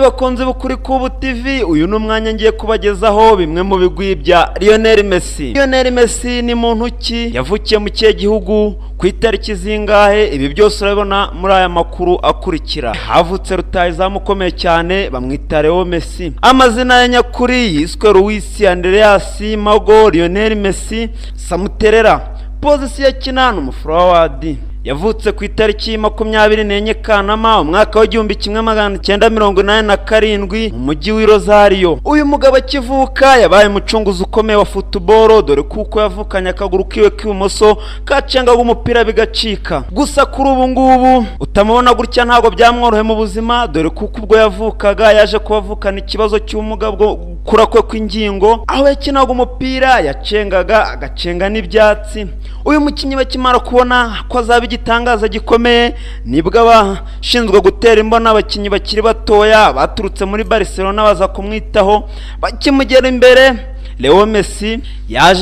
bakunze bukuri Kubu TV, uyu numwanya ngiye kubagezaho bimwe mu bigwi bya Lionel Messi. Lionel Messi ni muntu ki, yavukiye mu kihe gihugu, ku itariki zingahe? Ibi byose urabona muri aya makuru akurikira. Havutse rutahizamu ukomeye cyane bamwita Leo Messi. Amazina ya nyakuri yiswe Luis Andreas Mago Lionel Messi Samuterera. Position ya kina n'umuforward. Yavutse ku itariki 24 Kanama umwaka wa 1987 mu mujyi wa Rosario. Uyu mugabo akivuka yabaye mucunguzi ukomeye wa football, dore kuko yavukanye akaguru kiwe k'ibumoso kacenga umupira bigacika. Gusa kuri ubu ngubu utamubona gutya ntago byamworohe mu buzima, dore kuko ubwo yavukaga yaje kubavukana ikibazo cy'ubumuga bwo kura kwe kw'ingingo, aho yakinaga umupira yacengaga agacenga n'ibyatsi. Uyu mukinyi bakimara kubona ko azaba igitangaza gikomeye, nibwo abashinzwe gutera imbona abakinyi bakiri batoya baturutse muri Barcelona baza kumwitaho. Bakimugera imbere, Leo Messi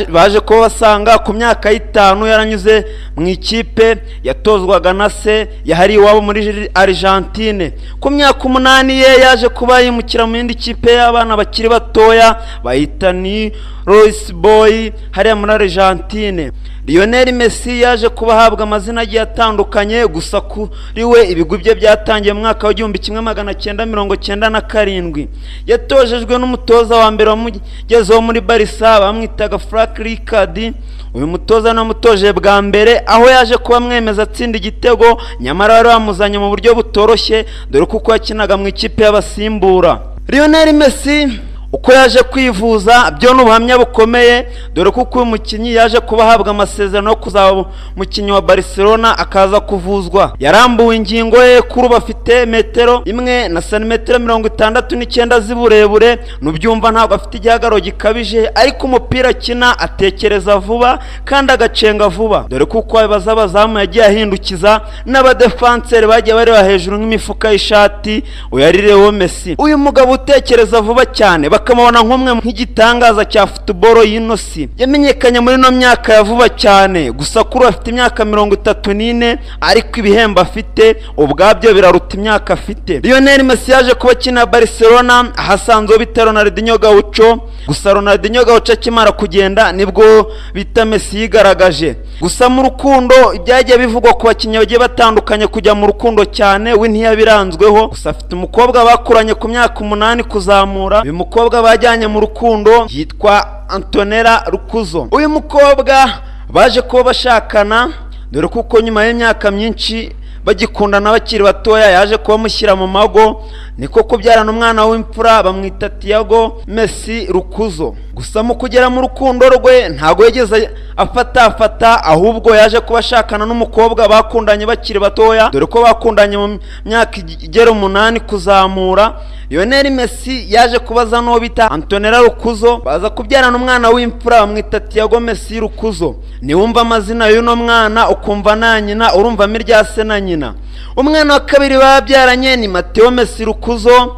baje kuba basanga ku myaka y'itanu yaranyuze mu ikipe yatozwaga na se yahari iwabo muri Argentine. Ku myaka 8 ye yaje kuba yimukira mu yindi kipe y'abana bakiri batoya bayita ni Royce Boy hariya muri Argentine. Lionel Messi yaje kubahabwa amazina agiye atandukanye, gusa kuri we ibigwi bye byatangiye mu mwaka wa 1997. Yatojejwe n'umutoza wa mbere wamugezeho muri Barca bamwitaga Frank Rijkaard. Uyu mutoza namutoje bwa mbere, aho yaje kuba mwemeza atsinda igitego, nyamara bari bamuzanye mu buryo butoroshye, dore kuko yakinaga mu ikipe y'abasimbura. Lionel Messi uko yaje kwivuza byo n'ubuhamya bukomeye, dore kuko uyu mukinyi yaje kubahabwa amasezerano yo kuzaba mukinyi wa Barcelona akaza kuvuzwa. Yarambuwe ingingo ye kuri bafite metero 1 na santimetero 69 z'uburebure, nubyumva ntabwo afite igihagararo gikabije, ariko umupira akina atekereza vuba kandi agacenga vuba, dore kuko abazamu yagiye ahindukiza n'abadefanseri bagiye bareba hejuru nk'imifuka y'ishati. Uyari Leo Messi, uyu mugabo utekereza vuba cyane, bakamubona nk'umwe nk'igitangaza cya football y'inosi. Yamenyekanye muri no myaka ya vuba cyane, gusa kuri afite imyaka 34, ariko ibihembo afite ubwabyo biraruta imyaka afite. Lionel Messi yaje kuba kina Barcelona ahasanzwe bita Ronaldinho Gaucho, gusa Ronaldinho Gaucho akimara kugenda nibwo bita Messi yigaragaje. Gusa mu rukundo ibyagiye bivugwa ku bakinnyi bagiye batandukanye kujya mu rukundo cyane, we ntiyabiranzweho. Gusa afite umukobwa bakuranye ku myaka 8 kuzamura. Uyu mukobwa bajyanye mu rukundo yitwa Antonella Rukuzo. Uyu mukobwa baje kuba bashakana, dore kuko nyuma y'imyaka myinshi bagikundana bakiri batoya yaje kuba mushyira mu mago, niko kubyarana umwana w'imfura bamwita Thiago Messi Rukuzo. Gusa mu kugera mu rukundo rwe ntago yageze afata, ahubwo yaje kuba ashakana n'umukobwa bakundanye bakiri batoya, dore ko bakundanye mu myaka igera 8 kuzamura. Lionel Messi yaje kubaza no bita Antonella Rukuzo, baza kubyarana umwana w'imfura bamwita Thiago Messi Rukuzo. Niwumva amazina y'uno mwana ukumva na nyina, urumva mirya se na nyina. Umwana wa kabiri babyaranye ni Matteo Messi Rukuzo.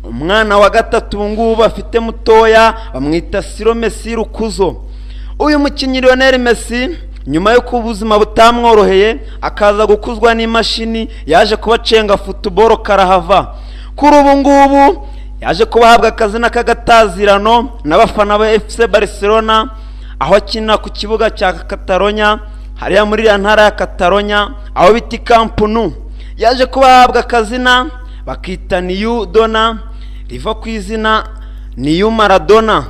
Umwana wa gatatu ngubu bafite mutoya bamwita Ciro Messi Rukuzo. Uyu mukinyi Lionel Messi nyuma yo kubuzima butamworoheye akaza gukuzwa n'imashini, yaje kubacenga football karahava. Kuri ubu ngubu yaje kubahabwa akazina k'agatazirano n'abafana ba FC Barcelona, aho akina ku kibuga cya Catalonia hariya muri ntara ya Catalonia aho biti Camp Nou. Yaje kubahabwa akazina bakita New Dona, riva ku izina New Maradona.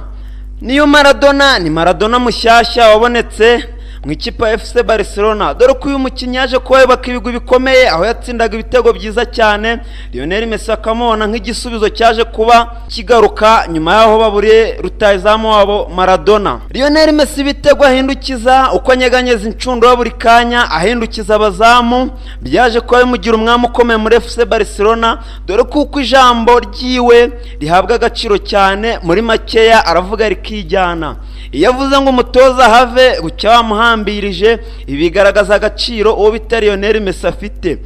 New Maradona ni Maradona mushyashya wabonetse mu ikipe ya FC Barcelona, dore ko uyu mukinyi yaje kubaka ibigwi bikomeye, aho yatsindaga ibitego byiza cyane. Lionel Messi akamubona nk'igisubizo cyaje kuba kigaruka nyuma yaho baburiye rutahizamu wabo Maradona. Lionel Messi bitego ahindukiza uko anyeganyeza incundo buri kanya, ahindukiza abazamu, byaje kuba bimugira umwami ukomeye muri FC Barcelona, dore kuko ijambo ryiwe rihabwa agaciro cyane, muri makeya aravuga rikijyana. Iyo avuze ngo umutoza have bucya wamuhambirije, ibigaragaza agaciro uwo bita Lionel Messi afite.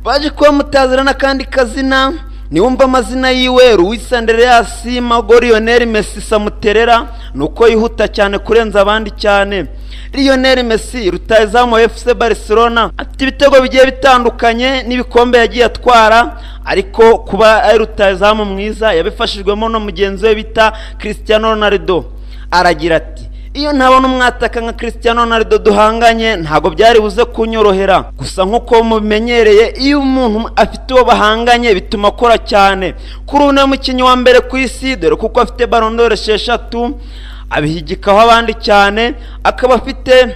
Baje kuba mutazirana kandi kazina niwumva amazina yiwe Luis Andreas Mago Lionel Messi Samuterera nuko yihuta cyane kurenza abandi cyane. Lionel Messi rutahizamu wa FC Barcelona afite ibitego bigiye bitandukanye n'ibikombe yagiye atwara, ariko kuba ari rutahizamu mwiza yabifashijwemo no mugenzi we bita Cristiano Ronaldo. Aragira ati iyo ntabona umwataka nka Cristiano Ronaldo duhanganye ntago byari buze kunyorohera, gusa nkuko mubimenyereye iyo umuntu afite uwo bahanganye bituma akora cyane. Kuri ubu ni umukinnyi wa mbere ku isi dore kuko afite Ballon d'Or 6 abihigikaho abandi cyane, akaba afite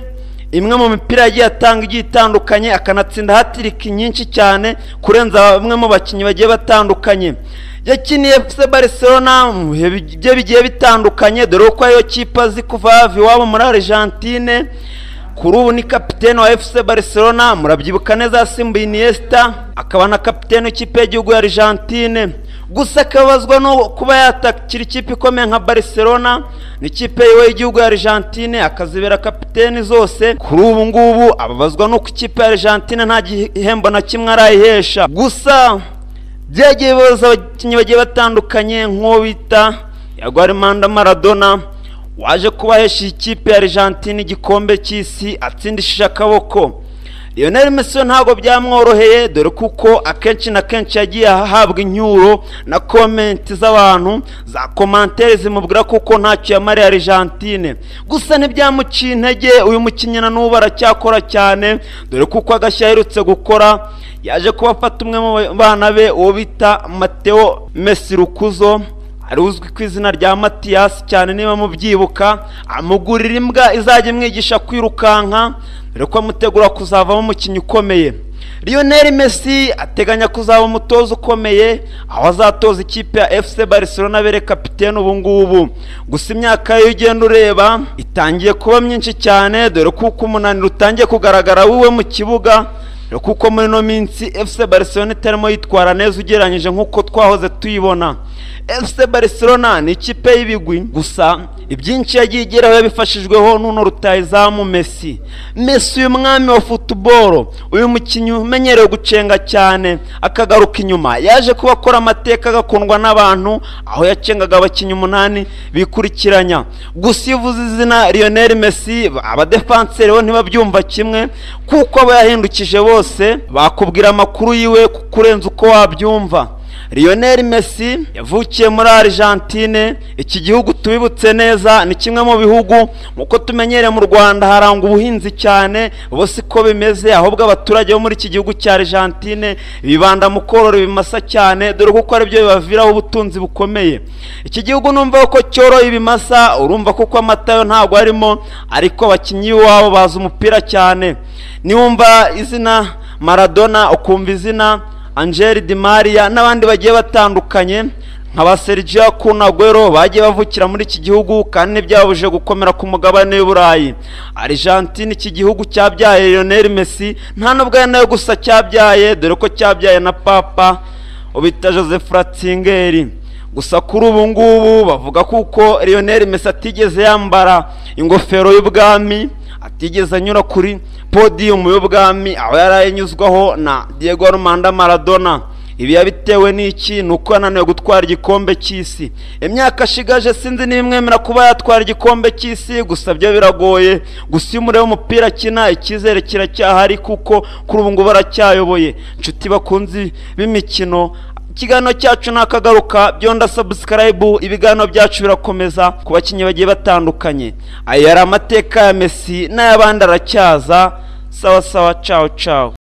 imwe mu mipira yagiye atanga igiye itandukanye, akanatsinda hat-trick nyinshi cyane kurenza bamwe mu bakinnyi bagiye batandukanye. Yakiniye FC Barcelona mu bihe bigiye bitandukanye dore ko ayo kipe azi kuva iwabo muri Argentine. Kuri ubu ni kapiteni wa FC Barcelona, murabyibuka neza yasimbuye Iniesta, akaba na kapiteni w'ikipe y'igihugu ya Argentine. Gusa akabazwa no kuba yatakira ikipe ikomeye nka Barcelona n'ikipe y'igihugu ya Argentine akazibera kapiteni zose. Kuri ubu ngubu ababazwa no ku ikipe ya Argentine nta gihembo na kimwe arayihesha. Gusa byagiye bibaza abakinnyi bagiye batandukanye nk'uwo bita Armando Maradona waje kubahesha ikipe ya Argentine igikombe cy'isi atsindishije akaboko. Lionel Messi ntago byamworoheye dore kuko akenshi na kenshi yagiye ahabwa inyuro na comment z'abantu za commentaires zimubwira kuko ntacyo yamariye Argentine. Gusa ntibyamuciye intege, uyu mukinnyi na n'ubu aracyakora cyane dore kuko agashyaherutse gukora yaje kubafata umwe mu bana be uwo bita Matteo Messi Rukuzo, ari uzwi ku izina rya Matias cyane niba mubyibuka, amugurira imbwa izajya imwigisha kwirukanka dore ko amutegura kuzavamo umukinnyi ukomeye. Lionel Messi ateganya kuzaba umutoza ukomeye aho azatoza ikipe ya FC Barcelona bere kapiteni ubu ngubu. Gusa imyaka ye ugenda ureba itangiye kuba myinshi cyane dore kuko umunaniro utangiye kugaragara wiwe mu kibuga, kuko muri no minsi FC Barcelona itarimo yitwara neza ugereranyije nkuko twahoze tuyibona. FC Barcelona ni ikipe y'ibigwi, gusa ibyinshi yagiye igeraho yabifashijweho n'uno rutahizamu Messi. Messi uyu mwami wa football, uyu mukinnyi umenyerewe gucenga cyane akagaruka inyuma, yaje kuba akora amateka agakundwa n'abantu aho yacengaga abakinnyi 8 bikurikiranya. Gusa ivuze izina Lionel Messi abadefenseur bo ntibabyumva kimwe kuko aba yahindukije bose bakubwira amakuru yiwe kurenza uko wabyumva. Lionel Messi yavukiye muri Argentine, iki gihugu tubibutse neza ni kimwe mu bihugu muko tumenyere mu Rwanda haranga ubuhinzi cyane, bose ko bimeze ahubwo abaturage bo muri iki gihugu cya Argentine bibanda mu korora ibimasa cyane dore kuko ari byo bibaviraho ubutunzi bukomeye. Iki gihugu numva ko cyoroye ibimasa, urumva kuko amata yo ntago arimo, ariko abakinnyi wabo baza umupira cyane. Niwumva izina Maradona ukumva izina Angel Di Maria n'abandi bagiye batandukanye nk'aba Sergio Aguero bagiye bavukira muri iki gihugu kandi byabuje gukomera ku mugabane w'Uburayi. Argentine iki gihugu cyabyaye Lionel Messi, nta nubwo nayo gusa cyabyaye dore ko cyabyaye na papa ubita Joseph Ratzinger. Gusa kuri ubu ngubu bavuga kuko Lionel Messi atigeze yambara ingofero y'ubwami, atigeze anyura kuri podium y'ubwami aho yaranyuzwaho na Diego Armando Maradona. Ibi yabitewe n'iki? Nuko yananiwe gutwara igikombe cy'isi. Imyaka ashigaje sinzi nimwemera kuba yatwara igikombe cy'isi, gusa byo biragoye. Gusa iyo umureba umupira kina icyizere kiracyahari kuko kuri ubu ngo baracyayoboye. Nshuti bakunzi b'imikino, ikiganiro cyacu nakagaruka byonda subscribe, ibiganiro byacu birakomeza ku bakinnyi bagiye batandukanye. Aya yari amateka ya Messi n'ayabandi aracyaza. Sawa sawa, ciao ciao.